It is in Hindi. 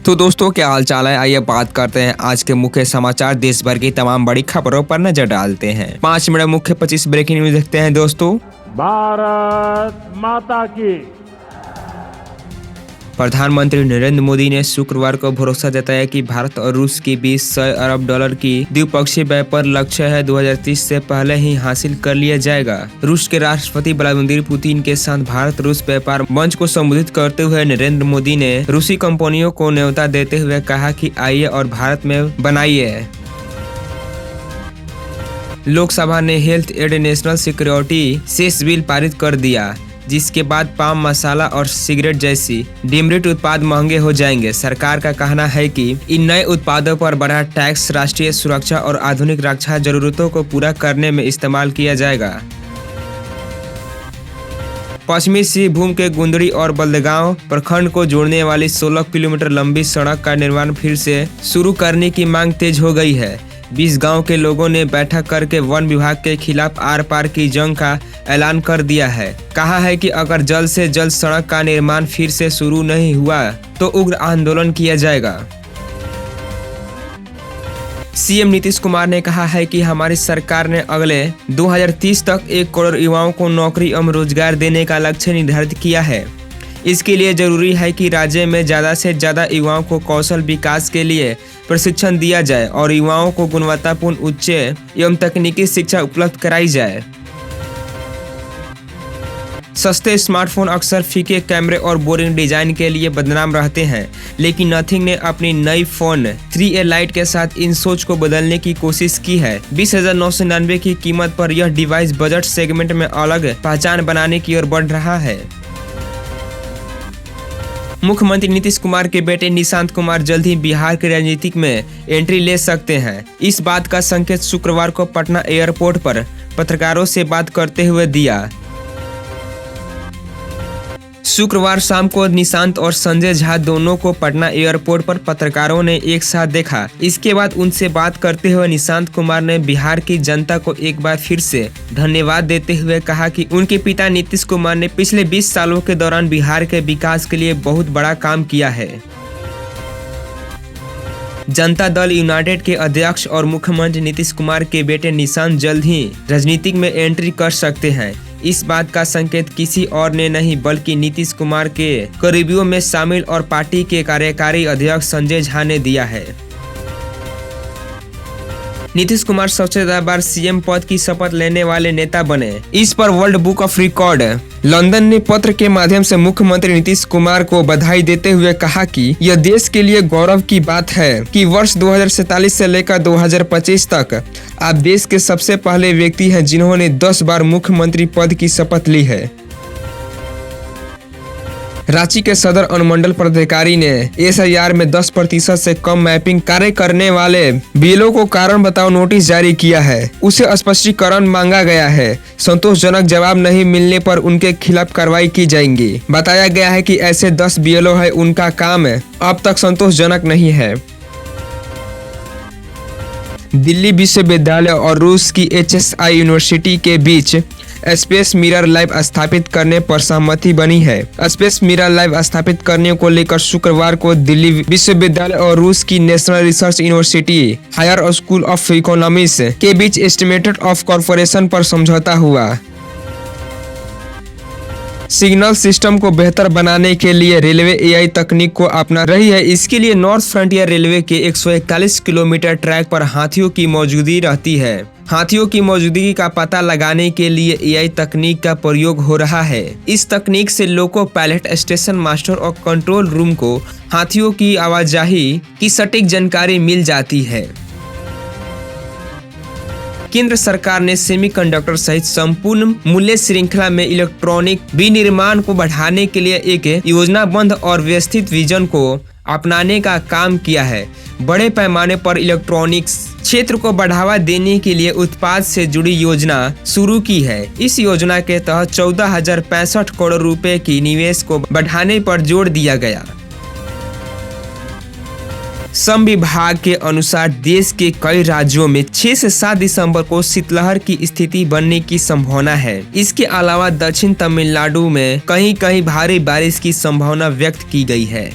तो दोस्तों, क्या हाल चाल है। आइए बात करते हैं आज के मुख्य समाचार। देश भर की तमाम बड़ी खबरों पर नजर डालते हैं। 5 मिनट मुख्य 25 ब्रेकिंग न्यूज देखते हैं दोस्तों। भारत माता की। प्रधानमंत्री नरेंद्र मोदी ने शुक्रवार को भरोसा जताया कि भारत और रूस के बीच $100 अरब की द्विपक्षीय व्यापार लक्ष्य है 2030 से पहले ही हासिल कर लिया जाएगा। रूस के राष्ट्रपति व्लादिमीर पुतिन के साथ भारत रूस व्यापार मंच को संबोधित करते हुए नरेंद्र मोदी ने रूसी कंपनियों को न्योता देते हुए कहा कि आइए और भारत में बनाइए। लोकसभा ने health and national security cess bill पारित कर दिया, जिसके बाद पाम मसाला और सिगरेट जैसी डिमरिट उत्पाद महंगे हो जाएंगे। सरकार का कहना है कि इन नए उत्पादों पर बढ़ा टैक्स राष्ट्रीय सुरक्षा और आधुनिक रक्षा जरूरतों को पूरा करने में इस्तेमाल किया जाएगा। पश्चिमी सिंहभूम के गुंदड़ी और बल्दगांव प्रखंड को जोड़ने वाली 16 किलोमीटर लंबी सड़क का निर्माण फिर से शुरू करने की मांग तेज हो गई है। 20 गांव के लोगों ने बैठक करके वन विभाग के खिलाफ आर पार की जंग का ऐलान कर दिया है। कहा है कि अगर जल्द से जल्द सड़क का निर्माण फिर से शुरू नहीं हुआ तो उग्र आंदोलन किया जाएगा। सीएम नीतीश कुमार ने कहा है कि हमारी सरकार ने अगले 2030 तक 1 करोड़ युवाओं को नौकरी एवं रोजगार देने का लक्ष्य निर्धारित किया है। इसके लिए जरूरी है कि राज्य में ज़्यादा से ज़्यादा युवाओं को कौशल विकास के लिए प्रशिक्षण दिया जाए और युवाओं को गुणवत्तापूर्ण उच्च एवं तकनीकी शिक्षा उपलब्ध कराई जाए। सस्ते स्मार्टफोन अक्सर फीके कैमरे और बोरिंग डिजाइन के लिए बदनाम रहते हैं, लेकिन नथिंग ने अपनी नई फोन 3A लाइट के साथ इन सोच को बदलने की कोशिश की है। 20,999 की कीमत पर यह डिवाइस बजट सेगमेंट में अलग पहचान बनाने की ओर बढ़ रहा है। मुख्यमंत्री नीतीश कुमार के बेटे निशांत कुमार जल्द ही बिहार के राजनीति में एंट्री ले सकते हैं। इस बात का संकेत शुक्रवार को पटना एयरपोर्ट पर पत्रकारों से बात करते हुए दिया। शुक्रवार शाम को निशांत और संजय झा दोनों को पटना एयरपोर्ट पर पत्रकारों ने एक साथ देखा। इसके बाद उनसे बात करते हुए निशांत कुमार ने बिहार की जनता को एक बार फिर से धन्यवाद देते हुए कहा कि उनके पिता नीतीश कुमार ने पिछले 20 सालों के दौरान बिहार के विकास के लिए बहुत बड़ा काम किया है। जनता दल यूनाइटेड के अध्यक्ष और मुख्यमंत्री नीतीश कुमार के बेटे निशांत जल्द ही राजनीति में एंट्री कर सकते हैं। इस बात का संकेत किसी और ने नहीं बल्कि नीतीश कुमार के करीबियों में शामिल और पार्टी के कार्यकारी अध्यक्ष संजय झा ने दिया है। नीतीश कुमार सबसे ज्यादा बार सीएम पद की शपथ लेने वाले नेता बने। इस पर world book of record London ने पत्र के माध्यम से मुख्यमंत्री नीतीश कुमार को बधाई देते हुए कहा कि यह देश के लिए गौरव की बात है कि वर्ष 2047 से लेकर 2025 तक आप देश के सबसे पहले व्यक्ति हैं जिन्होंने 10 बार मुख्यमंत्री पद की शपथ ली है। रांची के सदर अनुमंडल पदाधिकारी ने SIR में 10% से कम मैपिंग कार्य करने वाले बीएलओ को कारण बताओ नोटिस जारी किया है। उसे स्पष्टीकरण मांगा गया है। संतोषजनक जवाब नहीं मिलने पर उनके खिलाफ कार्रवाई की जाएगी। बताया गया है कि ऐसे 10 बीएलओ है, उनका काम अब तक संतोषजनक नहीं है। दिल्ली विश्वविद्यालय और रूस की HSI यूनिवर्सिटी के बीच स्पेस मिरर लैब स्थापित करने पर सहमति बनी है। स्पेस मिरर लैब स्थापित करने को लेकर शुक्रवार को दिल्ली विश्वविद्यालय और रूस की national research university higher school of economics के बीच एस्टिमेटेड ऑफ कॉर्पोरेशन पर समझौता हुआ। सिग्नल सिस्टम को बेहतर बनाने के लिए रेलवे AI तकनीक को अपना रही है। इसके लिए नॉर्थ फ्रंटियर रेलवे के 141 किलोमीटर ट्रैक पर हाथियों की मौजूदगी रहती है। हाथियों की मौजूदगी का पता लगाने के लिए AI तकनीक का प्रयोग हो रहा है। इस तकनीक से लोको पायलट, स्टेशन मास्टर और कंट्रोल रूम को हाथियों की आवाजाही की सटीक जानकारी मिल जाती है। केंद्र सरकार ने सेमीकंडक्टर सहित संपूर्ण मूल्य श्रृंखला में इलेक्ट्रॉनिक विनिर्माण को बढ़ाने के लिए एक योजनाबद्ध और व्यवस्थित विजन को अपनाने का काम किया है। बड़े पैमाने पर इलेक्ट्रॉनिक्स क्षेत्र को बढ़ावा देने के लिए उत्पाद से जुड़ी योजना शुरू की है। इस योजना के तहत 14,065 करोड़ रुपए की निवेश को बढ़ाने पर जोर दिया गया। श्रम विभाग के अनुसार देश के कई राज्यों में 6 से 7 दिसंबर को शीतलहर की स्थिति बनने की संभावना है। इसके अलावा दक्षिण तमिलनाडु में कहीं कहीं भारी बारिश की संभावना व्यक्त की गई है।